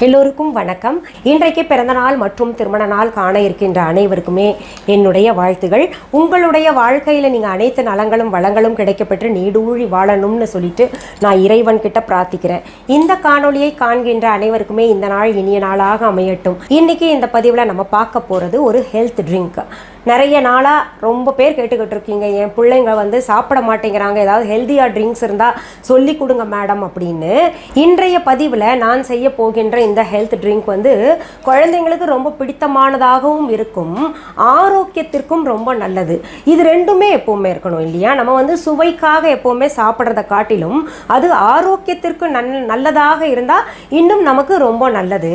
எல்லோருக்கும் வணக்கம். இன்றைக்கு பிறந்த நாள் மற்றும் திருமண நாள் காண இருக்கின்ற அனைவருக்குமே என்னுடைய வாழ்த்துகள். உங்களுடைய வாழ்க்கையில் நீங்கள் அனைத்து நலங்களும் வளங்களும் கிடைக்கப்பெற்று நீடூழி வாழணும்னு சொல்லிட்டு நான் இறைவன் கிட்ட பிரார்த்திக்கிறேன். இந்த காணொலியை காண்கின்ற அனைவருக்குமே இந்த நாள் இனிய நாளாக அமையட்டும். இன்னைக்கு இந்த பதிவில் நம்ம பார்க்க போகிறது ஒரு ஹெல்த் ட்ரிங்க். நிறைய நாளாக ரொம்ப பேர் கேட்டுக்கிட்டு இருக்கீங்க, என் பிள்ளைங்க சாப்பிட மாட்டேங்கிறாங்க, ஏதாவது ஹெல்த்தியாக ட்ரிங்க்ஸ் இருந்தால் சொல்லி கொடுங்க மேடம் அப்படின்னு. இன்றைய பதிவில் நான் செய்ய போகின்ற இந்த ஹெல்த் ட்ரிங்க் குழந்தைங்களுக்கு ரொம்ப பிடித்தமானதாகவும் இருக்கும், ஆரோக்கியத்திற்கும் ரொம்ப நல்லது. இது ரெண்டுமே எப்போவுமே இருக்கணும் இல்லையா? நம்ம சுவைக்காக எப்போவுமே சாப்பிட்றத காட்டிலும் அது ஆரோக்கியத்திற்கு நல்லதாக இருந்தால் இன்னும் நமக்கு ரொம்ப நல்லது.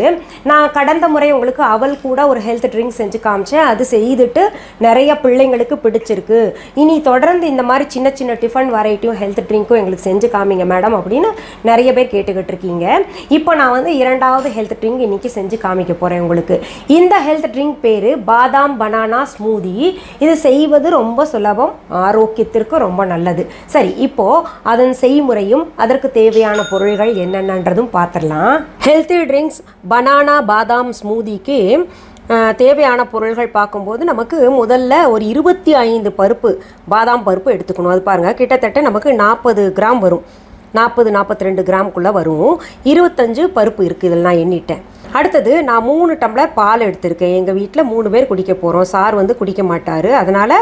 நான் கடந்த முறை உங்களுக்கு அவல் கூட ஒரு ஹெல்த் ட்ரிங்க் செஞ்சு காமிச்சேன். அது செய்துட்டு நிறைய பிள்ளைங்களுக்கு பிடிச்சிருக்கு. இனி தொடர்ந்து இந்த மாதிரி சின்ன சின்ன டிஃபன் வெரைட்டியும் ஹெல்த் ட்ரிங்க்கும் எங்களுக்கு செஞ்சு காமிங்க மேடம் அப்படின்னு நிறைய பேர் கேட்டுக்கிட்டு இருக்கீங்க. இப்போ நான் இரண்டாவது ஹெல்த் ட்ரிங்க் இன்னைக்கு செஞ்சு காமிக்க போகிறேன் உங்களுக்கு. இந்த ஹெல்த் ட்ரிங்க் பேர் பாதாம் பனானா ஸ்மூதி. இது செய்வது ரொம்ப சுலபம், ஆரோக்கியத்திற்கு ரொம்ப நல்லது. சரி, இப்போ அதன் செய்முறையும் அதற்கு தேவையான பொருள்கள் என்னென்னன்றதும் பார்த்துடலாம். ஹெல்த்தி ட்ரிங்க்ஸ் பனானா பாதாம் ஸ்மூதிக்கு தேவையான பொருள்கள் பார்க்கும்போது நமக்கு முதல்ல ஒரு 25 பருப்பு பாதாம் பருப்பு எடுத்துக்கணும். அது பாருங்கள், கிட்டத்தட்ட நமக்கு 40 கிராம் வரும், 40-42 கிராமுக்குள்ளே வரும். 25 பருப்பு இருக்குது, இதில் நான் எண்ணிட்டேன். அடுத்தது நான் 3 டம்ளர் பால் எடுத்திருக்கேன். எங்கள் வீட்டில் 3 பேர் குடிக்க போகிறோம், சார் குடிக்க மாட்டார், அதனால்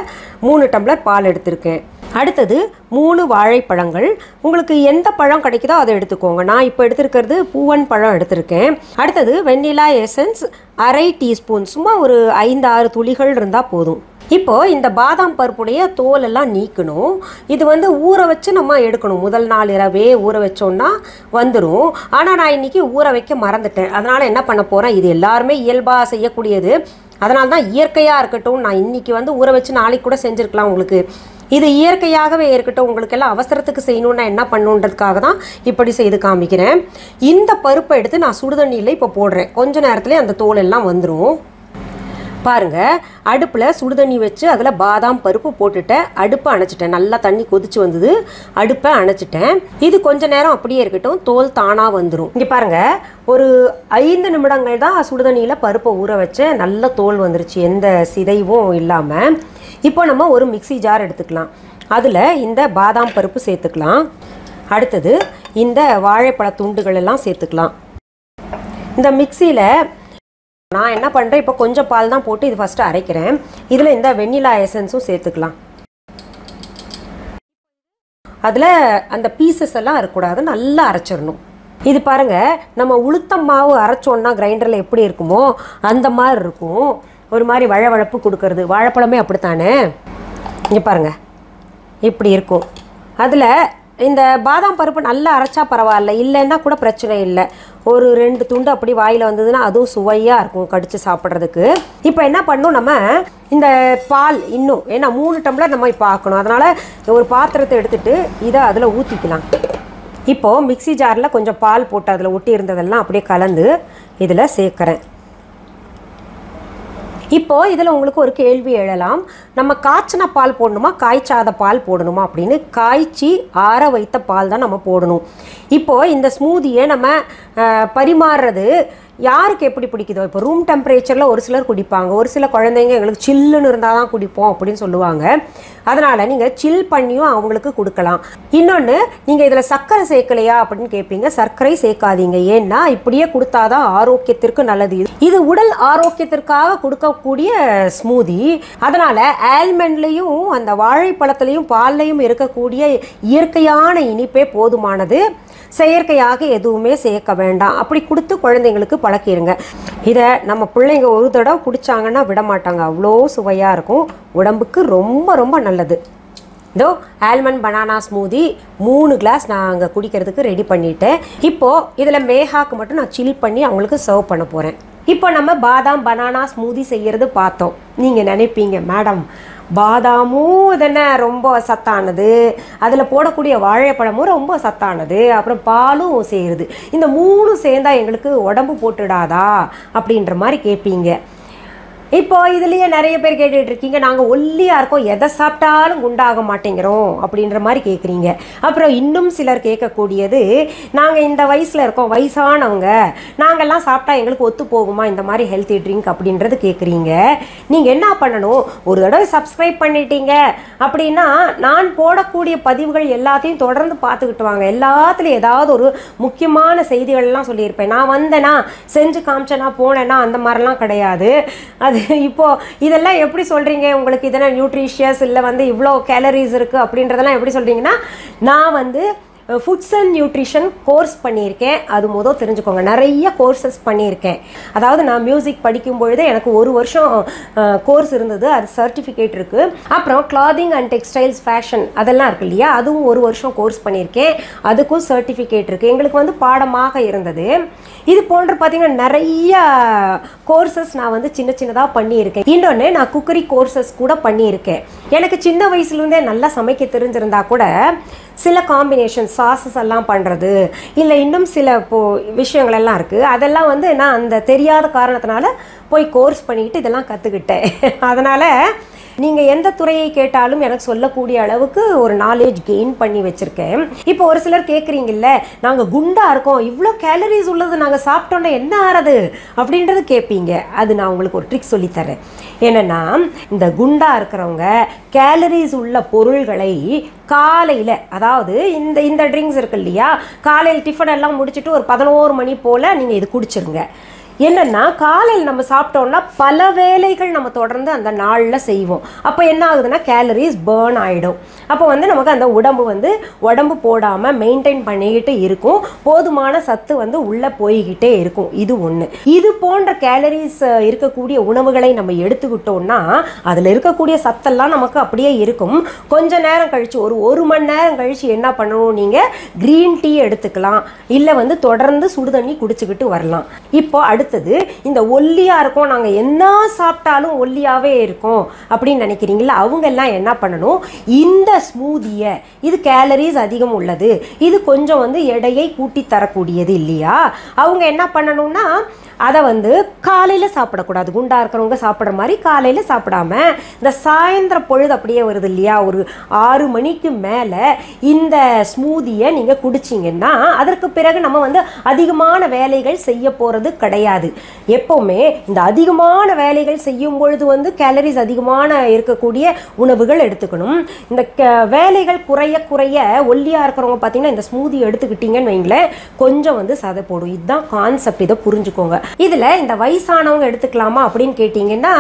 3 டம்ளர் பால் எடுத்திருக்கேன். அடுத்தது 3 வாழைப்பழங்கள். உங்களுக்கு எந்த பழம் கிடைக்குதோ அதை எடுத்துக்கோங்க. நான் இப்போ எடுத்துருக்கிறது பூவன் பழம் எடுத்திருக்கேன். அடுத்தது வெண்ணிலா எசன்ஸ் 1/2 டீஸ்பூன், சும்மா ஒரு 5-6 துளிகள் இருந்தால் போதும். இப்போது இந்த பாதாம் பருப்புடைய தோலெல்லாம் நீக்கணும். இது ஊற வச்சு நம்ம எடுக்கணும். முதல் நாள் இரவே ஊற வச்சோன்னா வந்துடும். ஆனால் நான் இன்றைக்கி ஊற வைக்க மறந்துட்டேன். அதனால் என்ன பண்ண போகிறேன், இது எல்லாருமே இயல்பாக செய்யக்கூடியது, அதனால தான் இயற்கையாக இருக்கட்டும். நான் இன்றைக்கி ஊற வச்சு நாளைக்கு கூட செஞ்சுருக்கலாம். உங்களுக்கு இது இயற்கையாகவே இருக்கட்டும், உங்களுக்கு எல்லாம் அவசரத்துக்கு செய்யணுன்னா என்ன பண்ணுன்றதுக்காக தான் இப்படி செய்து காமிக்கிறேன். இந்த பருப்பை எடுத்து நான் சுடுதண்ணியில் இப்போ போடுறேன். கொஞ்ச நேரத்துலேயே அந்த தோல் எல்லாம் வந்துடும். பாருங்கள், அடுப்பில் சுடுதண்ணி வச்சு அதில் பாதாம் பருப்பு போட்டுட்டேன். அடுப்பை அணைச்சிட்டேன். நல்லா தண்ணி கொதிச்சு வந்தது, அடுப்பை அணைச்சிட்டேன். இது கொஞ்ச நேரம் அப்படியே இருக்கட்டும், தோல் தானாக வந்துடும். இங்கே பாருங்கள், ஒரு 5 நிமிடங்கள் தான் சுடுதண்ணியில் பருப்பை ஊற வச்சேன். நல்ல தோல் வந்துருச்சு, எந்த சிதைவும் இல்லாமல். இப்போ நம்ம ஒரு மிக்சி ஜார் எடுத்துக்கலாம். அதில் இந்த பாதாம் பருப்பு சேர்த்துக்கலாம். அடுத்தது இந்த வாழைப்பழ துண்டுகள் எல்லாம் சேர்த்துக்கலாம். இந்த மிக்சியில் நான் என்ன பண்ணுறேன், இப்போ கொஞ்சம் பால் தான் போட்டு இது ஃபஸ்ட்டு அரைக்கிறேன். இதில் இந்த வெண்ணிலா எசன்ஸும் சேர்த்துக்கலாம். அதில் அந்த பீசஸ் எல்லாம் இருக்கக்கூடாது, நல்லா அரைச்சிடணும். இது பாருங்கள், நம்ம உளுத்தம் மாவு அரைச்சோன்னா கிரைண்டரில் எப்படி இருக்குமோ அந்த மாதிரி இருக்கும். ஒரு மாதிரி வழவழப்பு கொடுக்கறது. வாழைப்பழமே அப்படித்தானே. இங்கே பாருங்கள், இப்படி இருக்கும். அதில் இந்த பாதாம் பருப்பு நல்லா அரைச்சா பரவாயில்ல, இல்லைன்னா கூட பிரச்சனை இல்லை. ஒரு 2 துண்டு அப்படி வாயில் வந்ததுன்னா அதுவும் சுவையாக இருக்கும் கடித்து சாப்பிட்றதுக்கு. இப்போ என்ன பண்ணணும், நம்ம இந்த பால் இன்னும் ஏன்னா 3 டம்ளர் நம்ம இப்போ ஆக்கணும். அதனால் ஒரு பாத்திரத்தை எடுத்துகிட்டு இதை அதில் ஊற்றிக்கலாம். இப்போது மிக்சி ஜாரில் கொஞ்சம் பால் போட்டு அதில் ஒட்டி இருந்ததெல்லாம் அப்படியே கலந்து இதில் சேர்க்குறேன். இப்போது இதில் உங்களுக்கு ஒரு கேள்வி எழலாம், நம்ம காய்ச்சின பால் போடணுமா காய்ச்சாத பால் போடணுமா அப்படின்னு. காய்ச்சி ஆற வைத்த பால் தான் நம்ம போடணும். இப்போது இந்த ஸ்மூதியை நம்ம பரிமாறுறது யாருக்கு எப்படி பிடிக்குதோ, இப்போ ரூம் டெம்பரேச்சரில் ஒரு சிலர் குடிப்பாங்க, ஒரு சில குழந்தைங்க எங்களுக்கு சில்லுன்னு இருந்தால் தான் குடிப்போம் அப்படின்னு சொல்லுவாங்க. அதனால் நீங்கள் சில் பண்ணியும் அவங்களுக்கு கொடுக்கலாம். இன்னொன்று, நீங்கள் இதில் சர்க்கரை சேர்க்கலையா அப்படின்னு கேட்பீங்க. சர்க்கரை சேர்க்காதீங்க, ஏன்னா இப்படியே கொடுத்தாதான் ஆரோக்கியத்திற்கு நல்லது. இது உடல் ஆரோக்கியத்திற்காக கொடுக்கக்கூடிய ஸ்மூதி. அதனால் ஆல்மண்ட்லேயும் அந்த வாழைப்பழத்துலேயும் பால்லையும் இருக்கக்கூடிய இயற்கையான இனிப்பே போதுமானது. செயற்கையாக எதுவுமே சேர்க்க வேண்டாம். அப்படி கொடுத்து குழந்தைங்களுக்கு பழக்கிடுங்க. இதை நம்ம பிள்ளைங்க ஒரு தடவை குடித்தாங்கன்னா விட மாட்டாங்க, அவ்வளோ சுவையாக இருக்கும், உடம்புக்கு ரொம்ப ரொம்ப நல்லது. இதோ ஆல்மண்ட் பனானா ஸ்மூதி 3 கிளாஸ் நான் அங்கே குடிக்கிறதுக்கு ரெடி பண்ணிவிட்டேன். இப்போது இதில் மேகாக்கு மட்டும் நான் சில் பண்ணி அவங்களுக்கு சர்வ் பண்ண போகிறேன். இப்போ நம்ம பாதாம் பனானா ஸ்மூதி செய்கிறது பார்த்தோம். நீங்கள் நினைப்பீங்க, மேடம் பாதாமும் இதென்ன ரொம்ப சத்தானது, அதில் போடக்கூடிய வாழைப்பழமும் ரொம்ப சத்தானது, அப்புறம் பாலும் சேருது, இந்த 3 சேர்ந்தா எங்களுக்கு உடம்பு போட்டுடாதா அப்படின்ற மாதிரி கேட்பீங்க. இப்போ இதுலயே நிறைய பேர் கேட்டுட்டு இருக்கீங்க, நாங்க ஒல்லியா இருக்கோம், எதை சாப்பிட்டாலும் குண்டாக மாட்டேங்கிறோம் அப்படின்ற மாதிரி கேட்குறீங்க. அப்புறம் இன்னும் சிலர் கேட்கக்கூடியது, நாங்க இந்த வயசுல இருக்கோம், வயசானவங்க, நாங்கெல்லாம் சாப்பிட்டா எங்களுக்கு ஒத்து போகுமா இந்த மாதிரி ஹெல்த்தி ட்ரிங்க் அப்படின்றது கேட்குறீங்க. நீங்க என்ன பண்ணணும், ஒரு தடவை சப்ஸ்கிரைப் பண்ணிட்டீங்க அப்படின்னா நான் போடக்கூடிய பதிவுகள் எல்லாத்தையும் தொடர்ந்து பார்த்துக்கிட்டு வாங்க. எல்லாத்துலேயும் ஏதாவது ஒரு முக்கியமான செய்திகள்லாம் சொல்லியிருப்பேன். நான் வந்தேனா, செஞ்சு காமிச்சேனா, போனேன்னா அந்த மாதிரிலாம் கிடையாது. அது இப்போ இதெல்லாம் எப்படி சொல்கிறீங்க, உங்களுக்கு இதெல்லாம் நியூட்ரிஷியஸ் இல்லை வந்து இவ்வளோ கேலரிஸ் இருக்குது அப்படின்றதெல்லாம் எப்படி சொல்கிறீங்கன்னா, நான் வந்து ஃபுட்ஸ் அண்ட் நியூட்ரிஷன் கோர்ஸ் பண்ணியிருக்கேன். அது தெரிஞ்சுக்கோங்க, நிறைய கோர்சஸ் பண்ணியிருக்கேன். அதாவது நான் மியூசிக் படிக்கும் பொழுது எனக்கு 1 வருஷம் கோர்ஸ் இருந்தது, அது சர்டிஃபிகேட் இருக்குது. அப்புறம் கிளாதிங் அண்ட் டெக்ஸ்டைல்ஸ் ஃபேஷன் அதெல்லாம் இருக்கு இல்லையா, அதுவும் 1 வருஷம் கோர்ஸ் பண்ணியிருக்கேன், அதுக்கும் சர்டிஃபிகேட் இருக்குது. எங்களுக்கு வந்து பாடமாக இருந்தது. இது போன்று பார்த்தீங்கன்னா நிறைய கோர்சஸ் நான் வந்து சின்ன சின்னதாக பண்ணியிருக்கேன். இன்னொன்று, நான் குக்கரி கோர்சஸ் கூட பண்ணியிருக்கேன். எனக்கு சின்ன வயசுலேருந்தே நல்லா சமைக்க தெரிஞ்சிருந்தா கூட சில காம்பினேஷன் சாஸஸ் எல்லாம் பண்ணுறது இல்லை இன்னும் சில விஷயங்கள் எல்லாம் இருக்குது. அதெல்லாம் வந்து நான் அந்த தெரியாத காரணத்தினால போய் கோர்ஸ் பண்ணிக்கிட்டு இதெல்லாம் கற்றுக்கிட்டேன். அதனால் நீங்கள் எந்த துறையை கேட்டாலும் எனக்கு சொல்லக்கூடிய அளவுக்கு ஒரு நாலேஜ் கெயின் பண்ணி வச்சுருக்கேன். இப்போ ஒரு சிலர் கேட்குறீங்கல்ல, நாங்கள் குண்டாக இருக்கோம், இவ்வளோ கேலரிஸ் உள்ளது நாங்கள் சாப்பிட்டோன்னா என்ன ஆறது அப்படின்றது கேட்பீங்க. அது நான் உங்களுக்கு ஒரு ட்ரிக் சொல்லித்தரேன். என்னென்னா, இந்த குண்டாக இருக்கிறவங்க கேலரிஸ் உள்ள பொருள்களை காலையில், அதாவது இந்த ட்ரிங்க்ஸ் இருக்கு இல்லையா, காலையில் டிஃபன் எல்லாம் முடிச்சுட்டு ஒரு 11 மணி போல் நீங்கள் இது குடிச்சிருங்க. என்னென்னா, காலையில் நம்ம சாப்பிட்டோம்னா பல வேலைகள் நம்ம தொடர்ந்து அந்த நாளில் செய்வோம். அப்போ என்ன ஆகுதுன்னா, கேலரிஸ் பேர்ன் ஆகிடும். அப்போ வந்து நமக்கு அந்த உடம்பு போடாமல் மெயின்டைன் பண்ணிக்கிட்டு இருக்கும், போதுமான சத்து வந்து உள்ளே போய்கிட்டே இருக்கும். இது ஒன்று. இது போன்ற கேலரிஸ் இருக்கக்கூடிய உணவுகளை நம்ம எடுத்துக்கிட்டோம்னா அதில் இருக்கக்கூடிய சத்தெல்லாம் நமக்கு அப்படியே இருக்கும். கொஞ்ச நேரம் கழித்து, ஒரு மணி நேரம் கழித்து என்ன பண்ணணும், நீங்கள் க்ரீன் டீ எடுத்துக்கலாம், இல்லை வந்து தொடர்ந்து சுடுதண்ணி குடிச்சுக்கிட்டு வரலாம். இப்போ அடுத்தது, இந்த ஒல்லியா இருக்கும், நாங்க என்ன சாப்பிட்டாலும் ஒல்லியாவே இருக்கும் அப்படின்னு நினைக்கிறீங்களா, அவங்க எல்லாம் என்ன பண்ணணும், இந்த ஸ்மூதியை, இது கேலரிஸ் அதிகம் உள்ளது, இது கொஞ்சம் வந்து எடையை கூட்டி தரக்கூடியது இல்லையா, அவங்க என்ன பண்ணணும்னா அதை வந்து காலையில் சாப்பிடக்கூடாது. குண்டா இருக்கிறவங்க சாப்பிட்ற மாதிரி காலையில் சாப்பிடாம இந்த சாயந்தர பொழுது அப்படியே வருது இல்லையா, ஒரு 6 மணிக்கு மேலே இந்த ஸ்மூதியை நீங்கள் குடிச்சிங்கன்னா அதற்கு பிறகு நம்ம வந்து அதிகமான வேலைகள் செய்ய போகிறது கிடையாது. எப்போவுமே இந்த அதிகமான வேலைகள் செய்யும் பொழுது வந்து கேலரிஸ் அதிகமான இருக்கக்கூடிய உணவுகள் எடுத்துக்கணும். இந்த வேலைகள் குறைய குறைய ஒல்லியாக இருக்கிறவங்க பார்த்தீங்கன்னா இந்த ஸ்மூதி எடுத்துக்கிட்டீங்கன்னு வைங்களேன், கொஞ்சம் வந்து சதை போடும். இதுதான் கான்செப்ட், இதை புரிஞ்சுக்கோங்க. இதில் இந்த வயசானவங்க எடுத்துக்கலாமா அப்படின்னு கேட்டிங்கன்னா,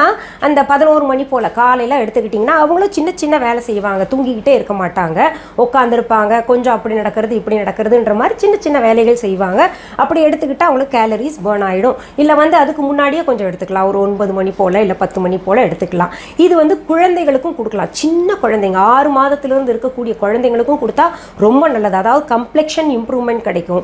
அந்த 11 மணி போல் காலையில் எடுத்துக்கிட்டிங்கன்னா அவங்களும் சின்ன சின்ன வேலை செய்வாங்க, தூங்கிக்கிட்டே இருக்க மாட்டாங்க, உட்காந்துருப்பாங்க, கொஞ்சம் அப்படி நடக்கிறது இப்படி நடக்கிறதுன்ற மாதிரி சின்ன சின்ன வேலைகள் செய்வாங்க. அப்படி எடுத்துக்கிட்டால் அவங்களுக்கு கேலரிஸ் பேர்ன் ஆகிடும். இல்லை வந்து அதுக்கு முன்னாடியே கொஞ்சம் எடுத்துக்கலாம், ஒரு 9 மணி போல் இல்லை 10 மணி போல் எடுத்துக்கலாம். இது வந்து குழந்தைகளுக்கும் கொடுக்கலாம். சின்ன குழந்தைங்க 6 மாதத்திலிருந்து இருக்கக்கூடிய குழந்தைங்களுக்கும் கொடுத்தா ரொம்ப நல்லது. அதாவது கம்ப்ளெக்ஷன் இம்ப்ரூவ்மெண்ட் கிடைக்கும்,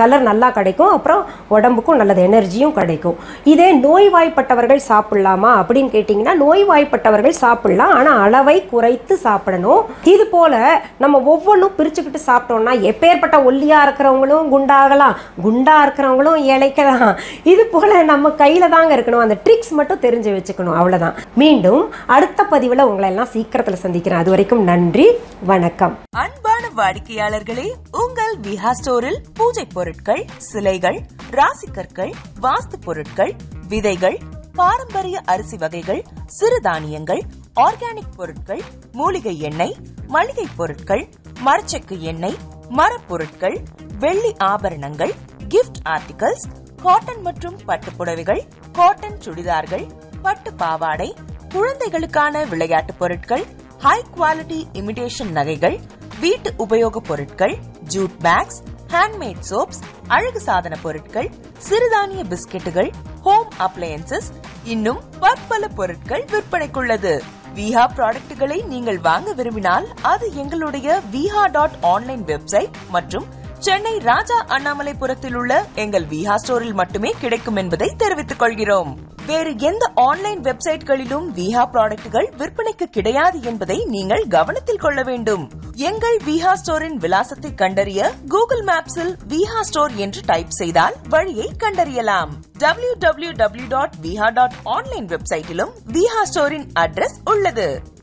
கலர் நல்லா கிடைக்கும், அப்புறம் உடம்புக்கும் நல்லது, எனர்ஜியும் கிடைக்கும். இதே நோய்வாய்ப்பட்டவர்கள் சாப்பிடலாமா அப்படின்னு கேட்டிங்கன்னா, நோய்வாய்ப்பட்டவர்கள் சாப்பிடலாம், ஆனால் அளவை குறைத்து சாப்பிடணும். இது போல் நம்ம ஒவ்வொன்றும் பிரிச்சுக்கிட்டு சாப்பிட்டோம்னா எப்பேற்பட்ட ஒல்லியாக இருக்கிறவங்களும் குண்டாகலாம், குண்டாக இருக்கிறவங்களும் இழைக்கலாம். இது போல் நம்ம கையில் தாங்க இருக்கணும், அந்த ட்ரிக்ஸ் மட்டும் தெரிஞ்சு வச்சுக்கணும், அவ்வளோதான். மீண்டும் அடுத்த பதிவில் உங்களை எல்லாம் சீக்கிரத்தில் சந்திக்கிறேன். அது வரைக்கும் நன்றி, வணக்கம். அன்பான வாடிக்கையாளர்களே, உங்கள் விஹா ஸ்டோரில் பூஜை பொருட்கள், சிலைகள், ராசிக்கற்கள், வாஸ்து பொருட்கள், விதைகள், பாரம்பரிய அரிசி வகைகள், சிறுதானியங்கள், ஆர்கானிக் பொருட்கள், மூலிகை எண்ணெய், மளிகை பொருட்கள், மரச்செக்கு எண்ணெய், மரப்பொருட்கள், வெள்ளி ஆபரணங்கள், கிஃப்ட் ஆர்டிகல்ஸ், காட்டன் மற்றும் பட்டு புடவைகள், காட்டன் சுடிதார்கள், பட்டு பாவாடை, குழந்தைகளுக்கான விளையாட்டு பொருட்கள், ஹை குவாலிட்டி இமிடேஷன் நகைகள், வீட்டு உபயோக பொருட்கள், ஜூட் பேக்ஸ், ஹேண்ட்மேட் சோப்ஸ், அழகு சாதன பொருட்கள், சிறுதானிய பிஸ்கெட்டுகள், ஹோம் அப்ளையன்சஸ், இன்னும் பற்பல பொருட்கள் விற்பனைக்குள்ளது. விஹா ப்ராடக்ட்களை நீங்கள் வாங்க விரும்பினால் அது எங்களுடைய viha.online வெப்சைட் மற்றும் சென்னை ராஜா அண்ணாமலைபுரத்தில் உள்ள எங்கள் விஹா ஸ்டோரில் மட்டுமே கிடைக்கும் என்பதை தெரிவித்துக் கொள்கிறோம். வேறு எந்த ஆன்லைன் வெப்சைட்களிலும் விஹா ப்ராடக்ட்கள் விற்பனைக்கு கிடையாது என்பதை நீங்கள் கவனத்தில் கொள்ள வேண்டும். எங்கள் விஹா ஸ்டோரின் விலாசத்தை கண்டறிய கூகுள் மேப்ஸில் விஹா ஸ்டோர் என்று டைப் செய்தால் வழியை கண்டறியலாம். www.viha.online வெப்சைட்டிலும் விஹா ஸ்டோரின் அட்ரஸ் உள்ளது.